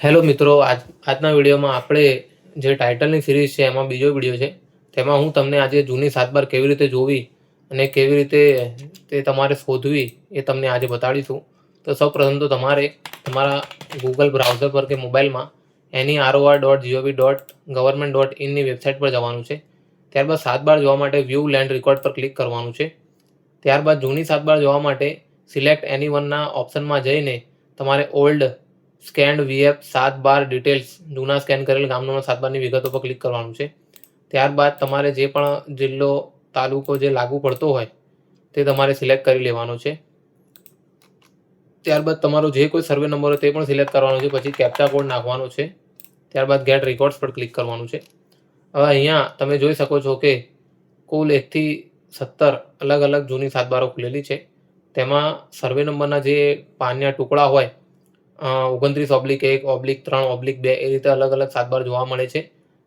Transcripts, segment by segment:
Hello મિત્રો, આજના વિડીયોમાં આપણે જે ટાઇટલની સિરીઝ છે એમાં બીજો વિડીયો છે. તેમાં હું તમને આજે જૂની 7 બાર કેવી રીતે જોવી અને કેવી રીતે તે તમારે શોધવી એ તમને આજે બતાડીશું. તો સૌપ્રથમ તો તમારે તમારા ગૂગલ બ્રાઉઝર પર કે મોબાઈલમાં neror.gov.government.in વેબસાઇટ પર જવાનું છે. ત્યારબાદ 7 બાર જોવા માટે વ્યૂ લેન્ડ રેકોર્ડ પર ક્લિક કરવાનું છે. ત્યારબાદ જૂની 7 બાર જોવા માટે સિલેક્ટ એનીવનના ઓપ્શનમાં જઈને તમારે ઓલ્ડ સ્કેન્ડ વીએફ 7 બાર ડિટેલ્સ જૂના સ્કેન કરેલ ગામડાના 7 બારની વિગતો પર ક્લિક કરવાનું છે. ત્યારબાદ તમારે જે પણ જિલ્લો તાલુકો જે લાગુ પડતો હોય તે તમારે સિલેક્ટ કરી લેવાનો છે. ત્યારબાદ તમારો જે કોઈ સર્વે નંબર હોય તે પણ સિલેક્ટ કરવાનો છે. પછી કેપ્ચા કોડ નાખવાનો છે. ત્યારબાદ ગેટ રેકોર્ડ્સ પર ક્લિક કરવાનું છે. હવે અહીંયા તમે જોઈ શકો છો કે કુલ 1 થી 17 અલગ અલગ જૂની 7 બારો ખુલેલી છે. તેમાં સર્વે નંબરના જે પાનના ટુકડા હોય 29/1/3/2 એ રીતે અલગ અલગ 7 બાર જોવા મળે છે.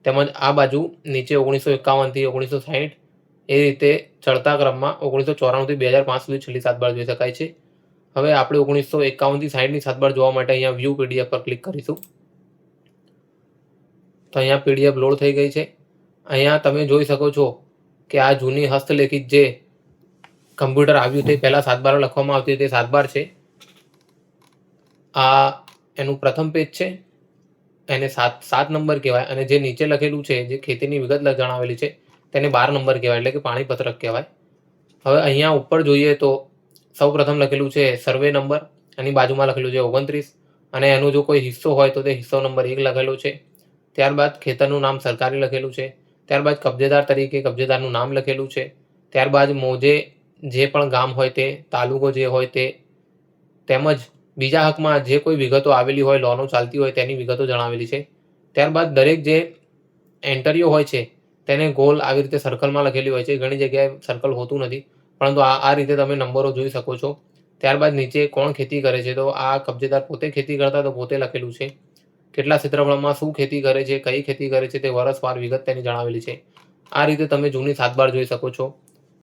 તેમજ આ બાજુ નીચે 1951 થી 1960 એ રીતે ચડતા ક્રમમાં 1994 થી 2005 સુધી છેલ્લી 7 બાર જોઈ શકાય છે. હવે આપણે 1951 થી 60ની 7 બાર જોવા માટે અહીંયા વ્યૂ પીડીએફ પર ક્લિક કરીશું. તો અહીંયા પીડીએફ લોડ થઈ ગઈ છે. અહીંયા તમે જોઈ શકો છો કે આ જૂની હસ્તલેખિત જે કમ્પ્યુટર આવ્યું તે પહેલાં 7 બાર લખવામાં આવતી તે 7 બાર છે. આ એનું પ્રથમ પેજ છે. એને 7 નંબર કહેવાય અને જે નીચે લખેલું છે જે ખેતીની વિગત જણાવેલી છે તેને 12 નંબર કહેવાય, એટલે કે પાણીપત્રક કહેવાય. હવે અહીંયા ઉપર જોઈએ તો સૌપ્રથમ લખેલું છે સર્વે નંબર, એની બાજુમાં લખેલું છે 29 અને એનો જો કોઈ હિસ્સો હોય તો તે હિસ્સો નંબર 1 લખેલો છે. ત્યારબાદ ખેતરનું નામ સરકારી લખેલું છે. ત્યારબાદ કબજેદાર તરીકે કબજેદારનું નામ લખેલું છે. ત્યારબાદ મોજે જે પણ ગામ હોય તે, તાલુકો જે હોય તે, તેમજ બીજા હકમાં જે કોઈ વિગતો આવેલી હોય, લોનો ચાલતી હોય તેની વિગતો જણાવેલી છે. ત્યારબાદ દરેક જે એન્ટરીઓ હોય છે તેને ગોલ આવી રીતે સર્કલમાં લખેલી હોય છે. ઘણી જગ્યાએ સર્કલ હોતું નથી, પરંતુ આ રીતે તમે નંબરો જોઈ શકો છો. ત્યારબાદ નીચે કોણ ખેતી કરે છે, તો આ કબજેદાર પોતે ખેતી કરતા તો પોતે લખેલું છે. કેટલા ક્ષેત્રફળમાં શું ખેતી કરે છે, કઈ ખેતી કરે છે તે વર્ષવાર વિગત તેની જણાવેલી છે. આ રીતે તમે જૂની 7 બાર જોઈ શકો છો.